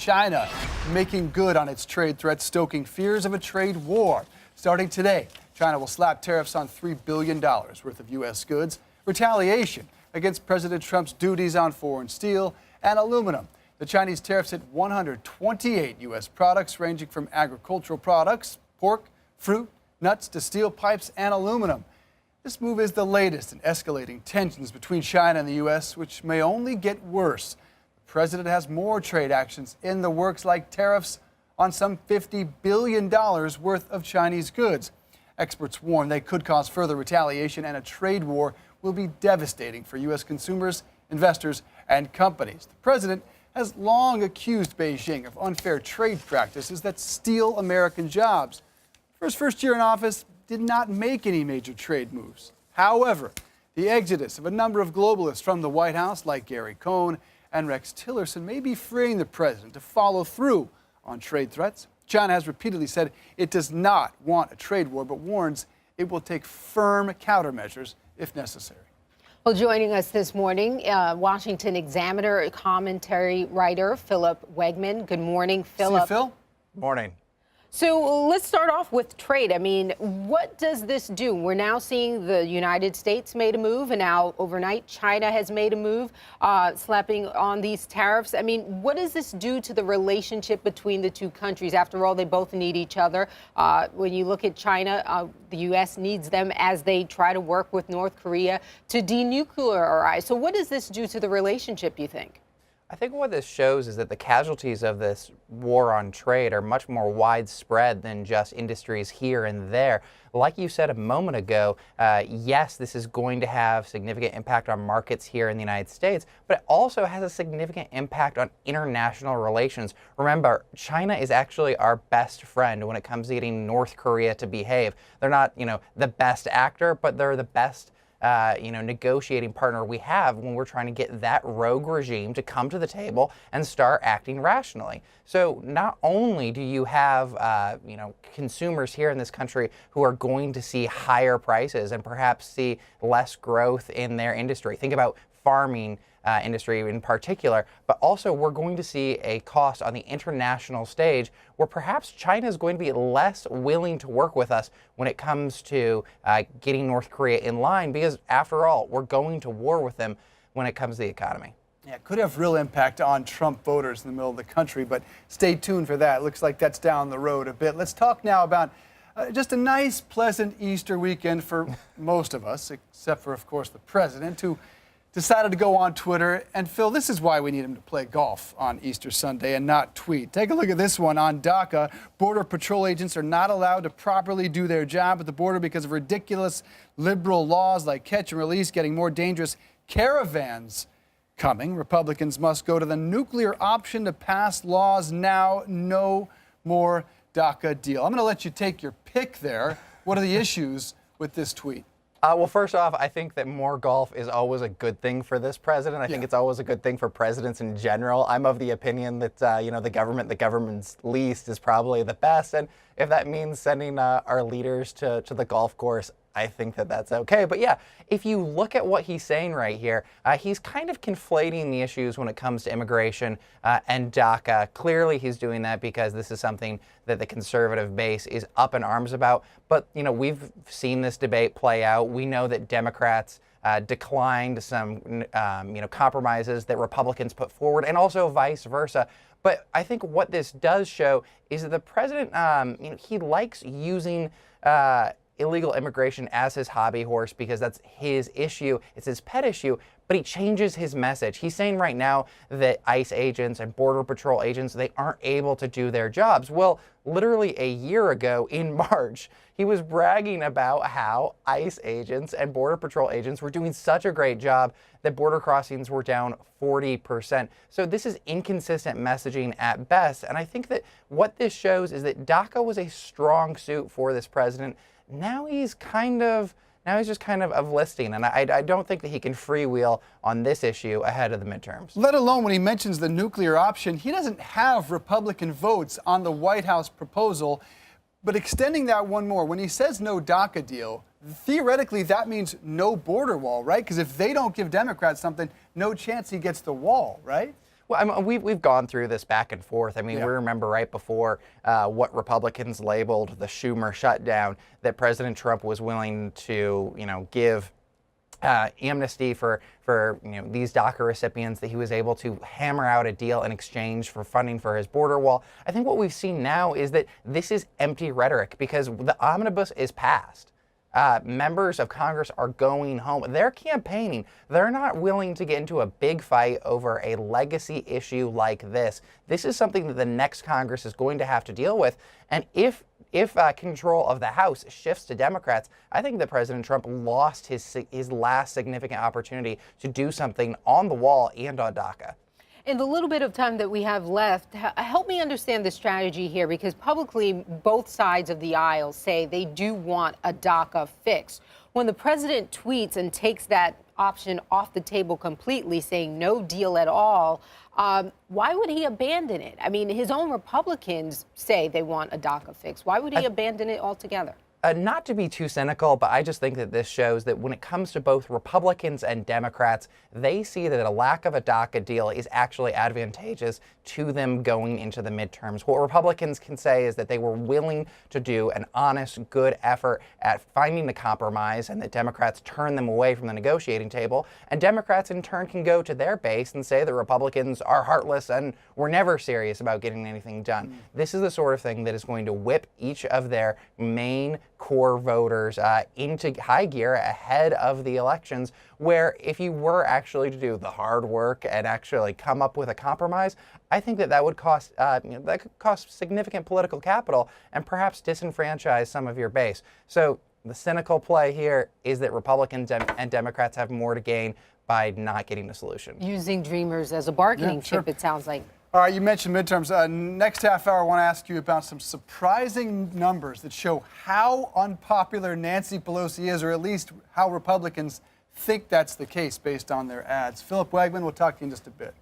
China making good on its trade threats, stoking fears of a trade war. Starting today, China will slap tariffs on $3 billion worth of U.S. goods, retaliation against President Trump's duties on foreign steel and aluminum. The Chinese tariffs hit 128 U.S. products, ranging from agricultural products, pork, fruit, nuts to steel pipes and aluminum. This move is the latest in escalating tensions between China and the U.S., which may only get worse. The president has more trade actions in the works, like tariffs on some $50 billion worth of Chinese goods. Experts warn they could cause further retaliation, and a trade war will be devastating for U.S. consumers, investors, and companies. The president has long accused Beijing of unfair trade practices that steal American jobs. For his first year in office, did not make any major trade moves. However, the exodus of a number of globalists from the White House, like Gary Cohn and Rex Tillerson, may be freeing the president to follow through on trade threats. China has repeatedly said it does not want a trade war, but warns it will take firm countermeasures if necessary. Well, joining us this morning, Washington Examiner commentary writer Philip Wegman. Good morning, Philip. See you, Phil. Morning. So let's start off with trade. I mean, what does this do? We're now seeing the United States made a move, and now overnight China has made a move, slapping on these tariffs. I mean, what does this do to the relationship between the two countries? After all, they both need each other. When you look at China, the U.S. needs them as they try to work with North Korea to denuclearize. So what does this do to the relationship, you think? I think what this shows is that the casualties of this war on trade are much more widespread than just industries here and there. Like you said a moment ago, yes, this is going to have significant impact on markets here in the United States, but it also has a significant impact on international relations. Remember, China is actually our best friend when it comes to getting North Korea to behave. They're not, the best actor, but they're the best negotiating partner we have when we're trying to get that rogue regime to come to the table and start acting rationally. So not only do you have, consumers here in this country who are going to see higher prices and perhaps see less growth in their industry. Think about farming industry in particular, but also we're going to see a cost on the international stage where perhaps China is going to be less willing to work with us when it comes to getting North Korea in line, because after all, we're going to war with them when it comes to the economy. Yeah, it could have real impact on Trump voters in the middle of the country, but stay tuned for that. Looks like that's down the road a bit. Let's talk now about just a nice, pleasant Easter weekend for most of us, except for, of course, the president, who decided to go on Twitter. And Phil, this is why we need him to play golf on Easter Sunday and not tweet. Take a look at this one on DACA. Border Patrol agents are not allowed to properly do their job at the border because of ridiculous liberal laws like catch and release, getting more dangerous caravans coming. Republicans must go to the nuclear option to pass laws now. No more DACA deal. I'm going to let you take your pick there. What are the issues with this tweet? Well, first off, I think that more golf is always a good thing for this president. I think it's always a good thing for presidents in general. I'm of the opinion that, the government's least is probably the best. And if that means sending our leaders to the golf course, I think that that's okay. But yeah, if you look at what he's saying right here, he's kind of conflating the issues when it comes to immigration and DACA. Clearly, he's doing that because this is something that the conservative base is up in arms about. But, we've seen this debate play out. We know that Democrats declined some, compromises that Republicans put forward, and also vice versa. But I think what this does show is that the president, he likes using illegal immigration as his hobby horse because that's his issue. It's his pet issue, but he changes his message. He's saying right now that ICE agents and Border Patrol agents, they aren't able to do their jobs. Well, literally a year ago in March, he was bragging about how ICE agents and Border Patrol agents were doing such a great job that border crossings were down 40%. So this is inconsistent messaging at best. And I think that what this shows is that DACA was a strong suit for this president. Now he's just kind of listing, and I don't think that he can freewheel on this issue ahead of the midterms. Let alone when he mentions the nuclear option, he doesn't have Republican votes on the White House proposal. But extending that one more, when he says no DACA deal, theoretically that means no border wall, right? Because if they don't give Democrats something, no chance he gets the wall, right? Well, I mean, we've gone through this back and forth. I mean, Yeah. we remember right before what Republicans labeled the Schumer shutdown, that President Trump was willing to, give amnesty for these DACA recipients, that he was able to hammer out a deal in exchange for funding for his border wall. I think what we've seen now is that this is empty rhetoric, because the omnibus is passed. Members of Congress are going home. They're campaigning. They're not willing to get into a big fight over a legacy issue like this. This is something that the next Congress is going to have to deal with. And if control of the House shifts to Democrats, I think that President Trump lost his last significant opportunity to do something on the wall and on DACA. In the little bit of time that we have left, help me understand the strategy here, because publicly both sides of the aisle say they do want a DACA fix. When the president tweets and takes that option off the table completely, saying no deal at all, why would he abandon it? I mean, his own Republicans say they want a DACA fix. Why would he abandon it altogether? Not to be too cynical, but I just think that this shows that when it comes to both Republicans and Democrats, they see that a lack of a DACA deal is actually advantageous to them going into the midterms. What Republicans can say is that they were willing to do an honest, good effort at finding the compromise, and that Democrats turn them away from the negotiating table. And Democrats in turn can go to their base and say that Republicans are heartless and were never serious about getting anything done. This is the sort of thing that is going to whip each of their main core voters into high gear ahead of the elections, where if you were actually to do the hard work and actually come up with a compromise, I think that would cost that could cost significant political capital and perhaps disenfranchise some of your base. So the cynical play here is that Republicans and Democrats have more to gain by not getting a solution. Using Dreamers as a bargaining chip, it sounds like. All right, you mentioned midterms. Next half hour, I want to ask you about some surprising numbers that show how unpopular Nancy Pelosi is, or at least how Republicans think that's the case based on their ads. Philip Wegman, we'll talk to you in just a bit.